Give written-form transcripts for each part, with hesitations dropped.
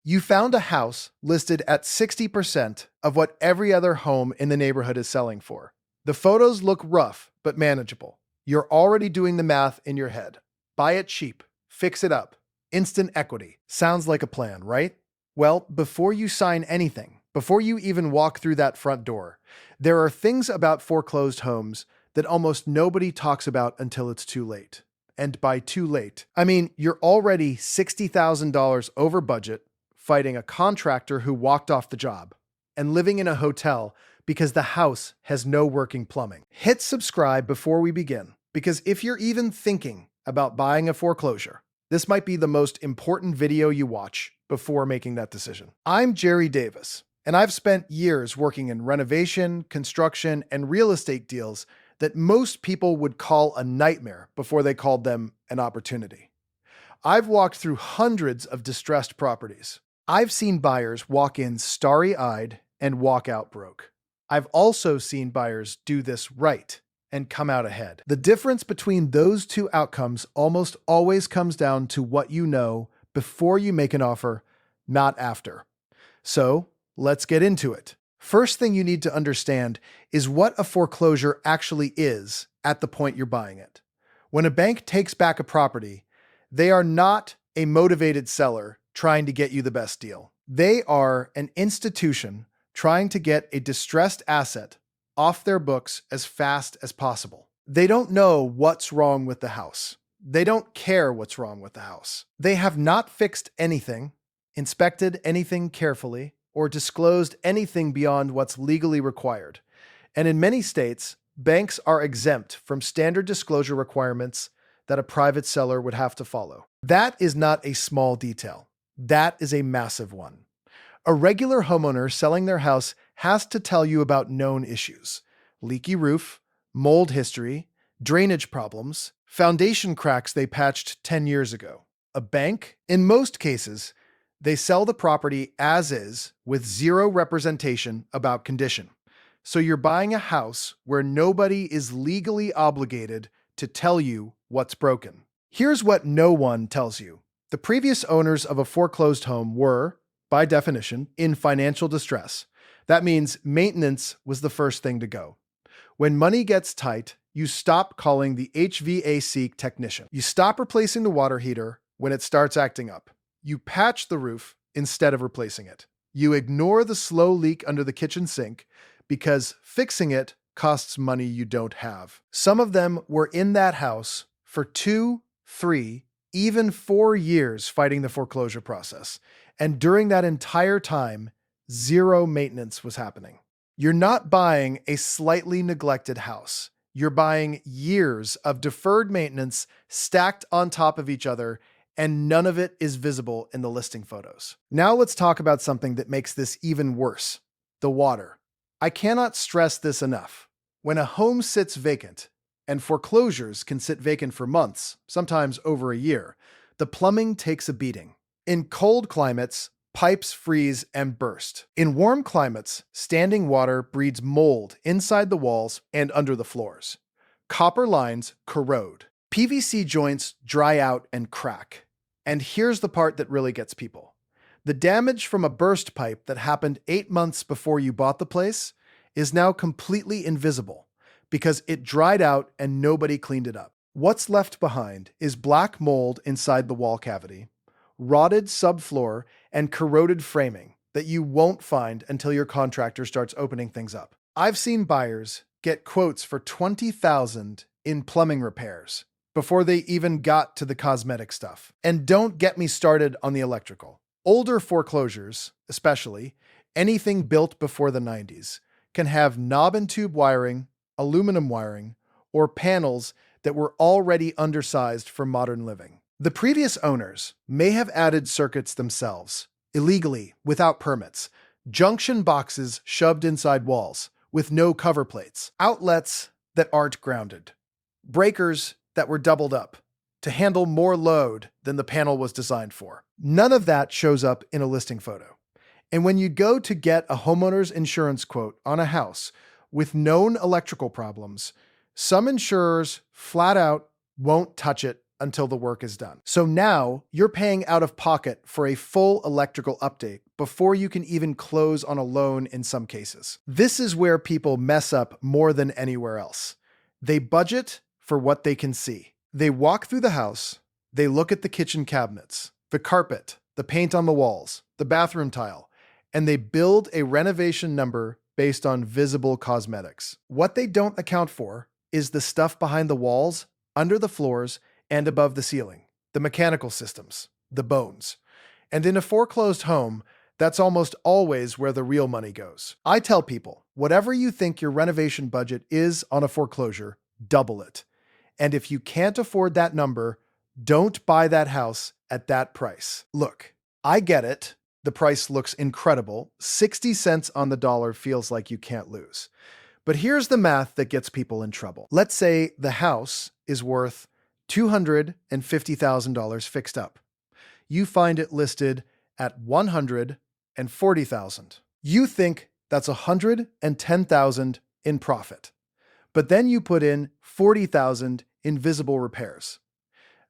You found a house listed at 60% of what every other home in the neighborhood is selling for. The photos look rough, but manageable. You're already doing the math in your head. Buy it cheap, fix it up, instant equity. Sounds like a plan, right? Well, before you sign anything, before you even walk through that front door, there are things about foreclosed homes that almost nobody talks about until it's too late. And by too late, I mean you're already $60,000 over budget, fighting a contractor who walked off the job, and living in a hotel because the house has no working plumbing. Hit subscribe before we begin, because if you're even thinking about buying a foreclosure, this might be the most important video you watch before making that decision. I'm Jerry Davis, and I've spent years working in renovation, construction, and real estate deals that most people would call a nightmare before they called them an opportunity. I've walked through hundreds of distressed properties. I've seen buyers walk in starry-eyed and walk out broke. I've also seen buyers do this right and come out ahead. The difference between those two outcomes almost always comes down to what you know before you make an offer, not after. So, let's get into it. First thing you need to understand is what a foreclosure actually is at the point you're buying it. When a bank takes back a property, they are not a motivated seller trying to get you the best deal. They are an institution trying to get a distressed asset off their books as fast as possible. They don't know what's wrong with the house. They don't care what's wrong with the house. They have not fixed anything, inspected anything carefully, or disclosed anything beyond what's legally required. And in many states, banks are exempt from standard disclosure requirements that a private seller would have to follow. That is not a small detail. That is a massive one. A regular homeowner selling their house has to tell you about known issues: leaky roof, mold history, drainage problems, foundation cracks they patched 10 years ago. A bank, in most cases, they sell the property as is with zero representation about condition. So you're buying a house where nobody is legally obligated to tell you what's broken. Here's what no one tells you. The previous owners of a foreclosed home were, by definition, in financial distress. That means maintenance was the first thing to go. When money gets tight, you stop calling the HVAC technician. You stop replacing the water heater when it starts acting up. You patch the roof instead of replacing it. You ignore the slow leak under the kitchen sink because fixing it costs money you don't have. Some of them were in that house for 2, 3, even 4 years fighting the foreclosure process. And during that entire time, zero maintenance was happening. You're not buying a slightly neglected house. You're buying years of deferred maintenance stacked on top of each other, and none of it is visible in the listing photos. Now let's talk about something that makes this even worse: the water. I cannot stress this enough. When a home sits vacant, and foreclosures can sit vacant for months, sometimes over a year, the plumbing takes a beating. In cold climates, pipes freeze and burst. In warm climates, standing water breeds mold inside the walls and under the floors. Copper lines corrode. PVC joints dry out and crack. And here's the part that really gets people. The damage from a burst pipe that happened 8 months before you bought the place is now completely invisible because it dried out and nobody cleaned it up. What's left behind is black mold inside the wall cavity, rotted subfloor, and corroded framing that you won't find until your contractor starts opening things up. I've seen buyers get quotes for $20,000 in plumbing repairs before they even got to the cosmetic stuff. And don't get me started on the electrical. Older foreclosures, especially anything built before the 90s, can have knob and tube wiring, aluminum wiring, or panels that were already undersized for modern living. The previous owners may have added circuits themselves, illegally, without permits, junction boxes shoved inside walls with no cover plates, outlets that aren't grounded, breakers that were doubled up to handle more load than the panel was designed for. None of that shows up in a listing photo. And when you go to get a homeowner's insurance quote on a house with known electrical problems, some insurers flat out won't touch it until the work is done. So now you're paying out of pocket for a full electrical update before you can even close on a loan in some cases. This is where people mess up more than anywhere else. They budget for what they can see. They walk through the house, they look at the kitchen cabinets, the carpet, the paint on the walls, the bathroom tile, and they build a renovation number based on visible cosmetics. What they don't account for is the stuff behind the walls, under the floors, and above the ceiling, the mechanical systems, the bones. And in a foreclosed home, that's almost always where the real money goes. I tell people, whatever you think your renovation budget is on a foreclosure, double it. And if you can't afford that number, don't buy that house at that price. Look, I get it. The price looks incredible. 60 cents on the dollar feels like you can't lose. But here's the math that gets people in trouble. Let's say the house is worth $250,000 fixed up. You find it listed at $140,000. You think that's $110,000 in profit. But then you put in $40,000 in visible repairs.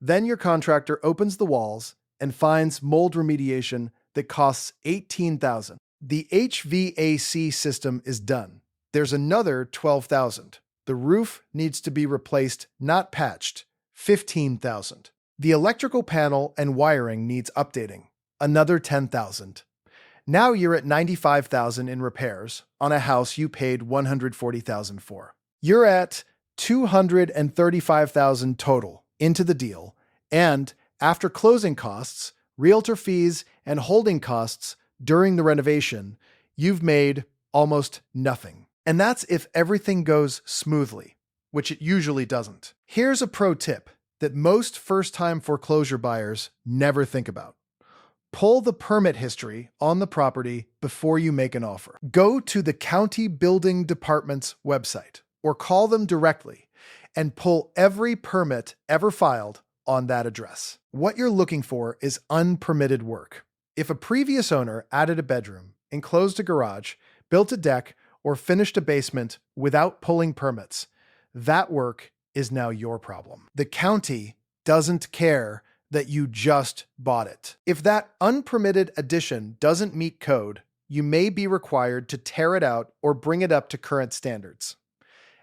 Then your contractor opens the walls and finds mold remediation that costs $18,000. The HVAC system is done. There's another $12,000. The roof needs to be replaced, not patched, $15,000. The electrical panel and wiring needs updating, another $10,000. Now you're at $95,000 in repairs on a house you paid $140,000 for. You're at $235,000 total into the deal, and after closing costs, realtor fees, and holding costs during the renovation, you've made almost nothing. And that's if everything goes smoothly, which it usually doesn't. Here's a pro tip that most first-time foreclosure buyers never think about. Pull the permit history on the property before you make an offer. Go to the county building department's website or call them directly and pull every permit ever filed on that address. What you're looking for is unpermitted work. If a previous owner added a bedroom, enclosed a garage, built a deck, or finished a basement without pulling permits, that work is now your problem. The county doesn't care that you just bought it. If that unpermitted addition doesn't meet code, you may be required to tear it out or bring it up to current standards.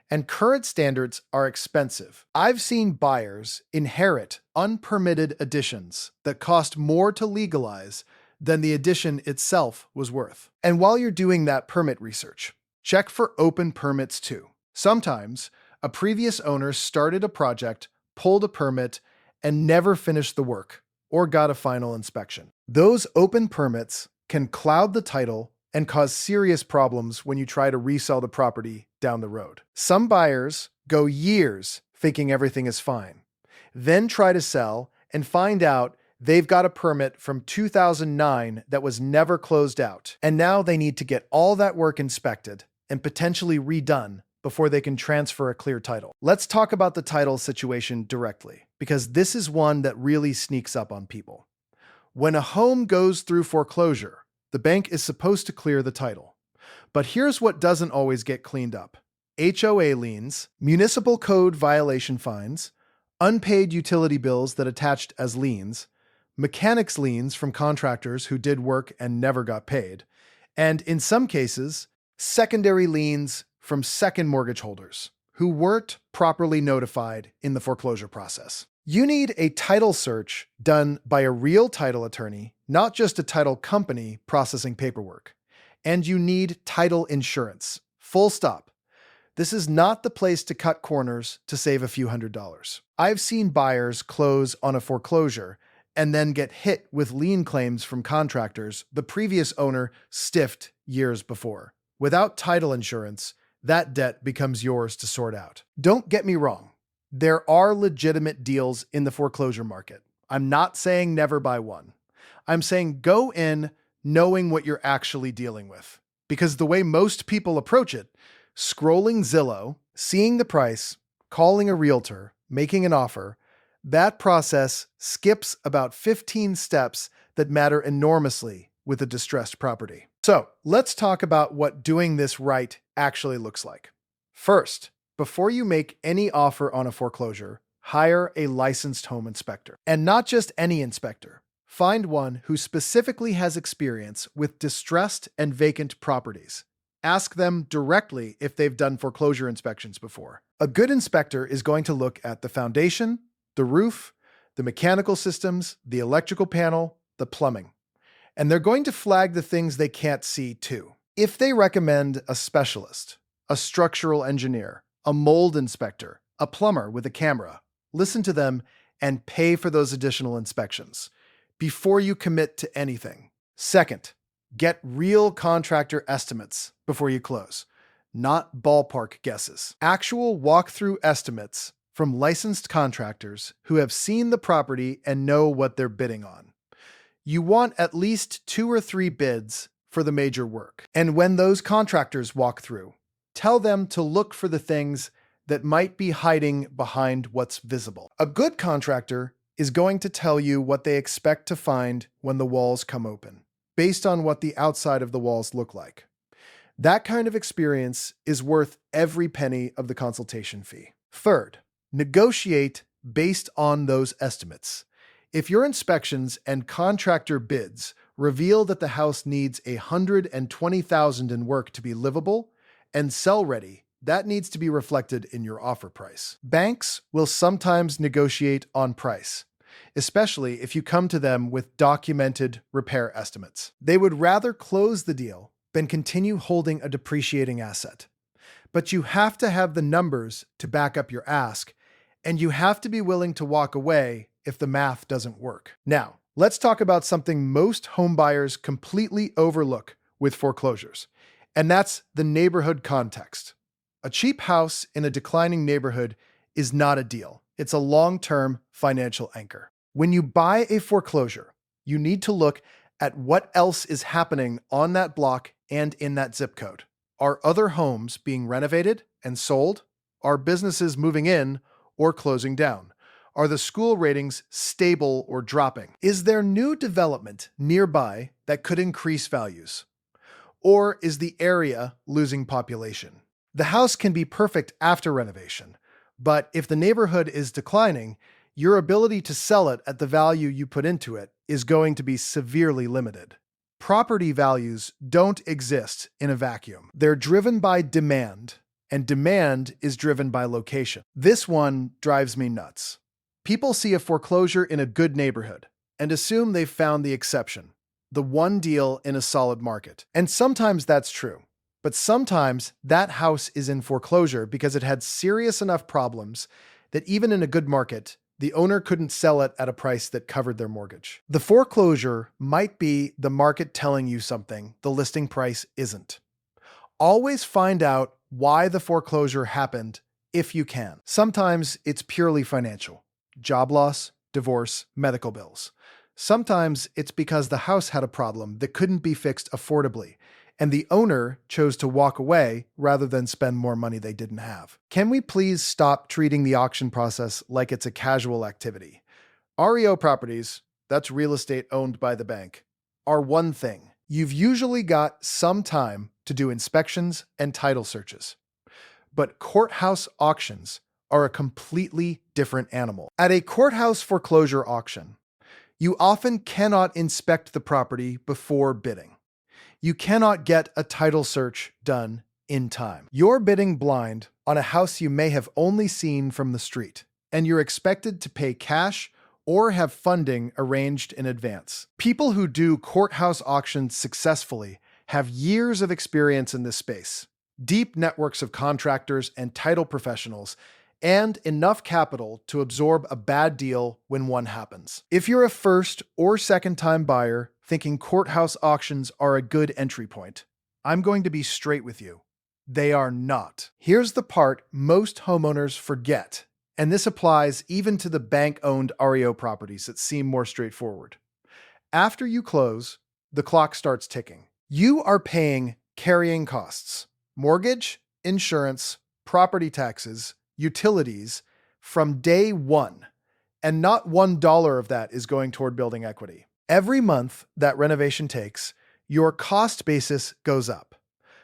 And current standards are expensive. I've seen buyers inherit unpermitted additions that cost more to legalize than the addition itself was worth. And while you're doing that permit research, check for open permits too. Sometimes a previous owner started a project, pulled a permit, and never finished the work or got a final inspection. Those open permits can cloud the title and cause serious problems when you try to resell the property down the road. Some buyers go years thinking everything is fine, then try to sell and find out they've got a permit from 2009 that was never closed out, and now they need to get all that work inspected and potentially redone before they can transfer a clear title. Let's talk about the title situation directly, because this is one that really sneaks up on people. When a home goes through foreclosure, the bank is supposed to clear the title. But here's what doesn't always get cleaned up: HOA liens, municipal code violation fines, unpaid utility bills that attached as liens, mechanics liens from contractors who did work and never got paid, and in some cases, secondary liens from second mortgage holders who weren't properly notified in the foreclosure process. You need a title search done by a real title attorney, not just a title company processing paperwork. And you need title insurance. Full stop. This is not the place to cut corners to save a few $100s. I've seen buyers close on a foreclosure and then get hit with lien claims from contractors the previous owner stiffed years before. Without title insurance, that debt becomes yours to sort out. Don't get me wrong. There are legitimate deals in the foreclosure market. I'm not saying never buy one. I'm saying go in knowing what you're actually dealing with. Because the way most people approach it, scrolling Zillow, seeing the price, calling a realtor, making an offer, that process skips about 15 steps that matter enormously with a distressed property. So let's talk about what doing this right actually looks like. First, before you make any offer on a foreclosure, hire a licensed home inspector. And not just any inspector. Find one who specifically has experience with distressed and vacant properties. Ask them directly if they've done foreclosure inspections before. A good inspector is going to look at the foundation, the roof, the mechanical systems, the electrical panel, the plumbing. And they're going to flag the things they can't see too. If they recommend a specialist, a structural engineer, a mold inspector, a plumber with a camera, listen to them and pay for those additional inspections before you commit to anything. Second, get real contractor estimates before you close, not ballpark guesses. Actual walkthrough estimates from licensed contractors who have seen the property and know what they're bidding on. You want at least 2 or 3 bids for the major work. And when those contractors walk through, tell them to look for the things that might be hiding behind what's visible. A good contractor is going to tell you what they expect to find when the walls come open, based on what the outside of the walls look like. That kind of experience is worth every penny of the consultation fee. Third, negotiate based on those estimates. If your inspections and contractor bids reveal that the house needs $120,000 in work to be livable and sell-ready, that needs to be reflected in your offer price. Banks will sometimes negotiate on price, especially if you come to them with documented repair estimates. They would rather close the deal than continue holding a depreciating asset. But you have to have the numbers to back up your ask, and you have to be willing to walk away if the math doesn't work. Now, let's talk about something most homebuyers completely overlook with foreclosures, and that's the neighborhood context. A cheap house in a declining neighborhood is not a deal. It's a long-term financial anchor. When you buy a foreclosure, you need to look at what else is happening on that block and in that zip code. Are other homes being renovated and sold? Are businesses moving in or closing down? Are the school ratings stable or dropping? Is there new development nearby that could increase values? Or is the area losing population? The house can be perfect after renovation, but if the neighborhood is declining, your ability to sell it at the value you put into it is going to be severely limited. Property values don't exist in a vacuum. They're driven by demand, and demand is driven by location. This one drives me nuts. People see a foreclosure in a good neighborhood and assume they've found the exception, the one deal in a solid market. And sometimes that's true. But sometimes that house is in foreclosure because it had serious enough problems that even in a good market, the owner couldn't sell it at a price that covered their mortgage. The foreclosure might be the market telling you something the listing price isn't. Always find out why the foreclosure happened if you can. Sometimes it's purely financial. Job loss, divorce, medical bills. Sometimes it's because the house had a problem that couldn't be fixed affordably, and the owner chose to walk away rather than spend more money they didn't have. Can we please stop treating the auction process like it's a casual activity? REO properties, that's real estate owned by the bank, are one thing. You've usually got some time to do inspections and title searches. But courthouse auctions are a completely different animal. At a courthouse foreclosure auction, you often cannot inspect the property before bidding. You cannot get a title search done in time. You're bidding blind on a house you may have only seen from the street, and you're expected to pay cash or have funding arranged in advance. People who do courthouse auctions successfully have years of experience in this space, deep networks of contractors and title professionals, and enough capital to absorb a bad deal when one happens. If you're a first or second-time buyer thinking courthouse auctions are a good entry point, I'm going to be straight with you. They are not. Here's the part most homeowners forget, and this applies even to the bank-owned REO properties that seem more straightforward. After you close, the clock starts ticking. You are paying carrying costs, mortgage, insurance, property taxes, utilities from day one, and not $1 of that is going toward building equity. Every month that renovation takes, your cost basis goes up.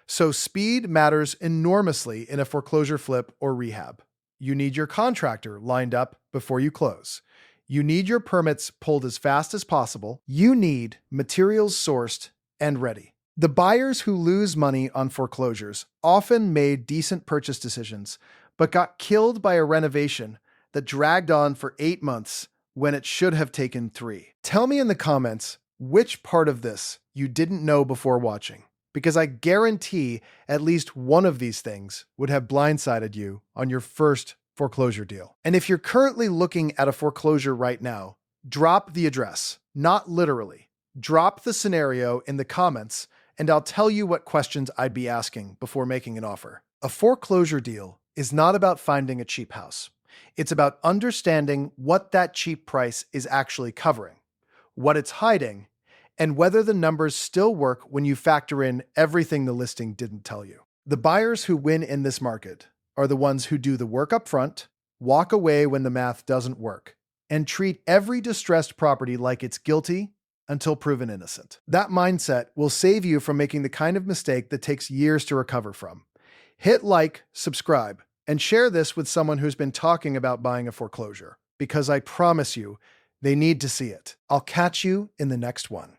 So speed matters enormously in a foreclosure flip or rehab. You need your contractor lined up before you close. You need your permits pulled as fast as possible. You need materials sourced and ready. The buyers who lose money on foreclosures often made decent purchase decisions, but got killed by a renovation that dragged on for 8 months when it should have taken 3. Tell me in the comments which part of this you didn't know before watching, because I guarantee at least one of these things would have blindsided you on your first foreclosure deal. And if you're currently looking at a foreclosure right now, drop the address, not literally. Drop the scenario in the comments, and I'll tell you what questions I'd be asking before making an offer. A foreclosure deal is not about finding a cheap house. It's about understanding what that cheap price is actually covering, what it's hiding, and whether the numbers still work when you factor in everything the listing didn't tell you. The buyers who win in this market are the ones who do the work up front, walk away when the math doesn't work, and treat every distressed property like it's guilty until proven innocent. That mindset will save you from making the kind of mistake that takes years to recover from. Hit like, subscribe, and share this with someone who's been talking about buying a foreclosure, because I promise you, they need to see it. I'll catch you in the next one.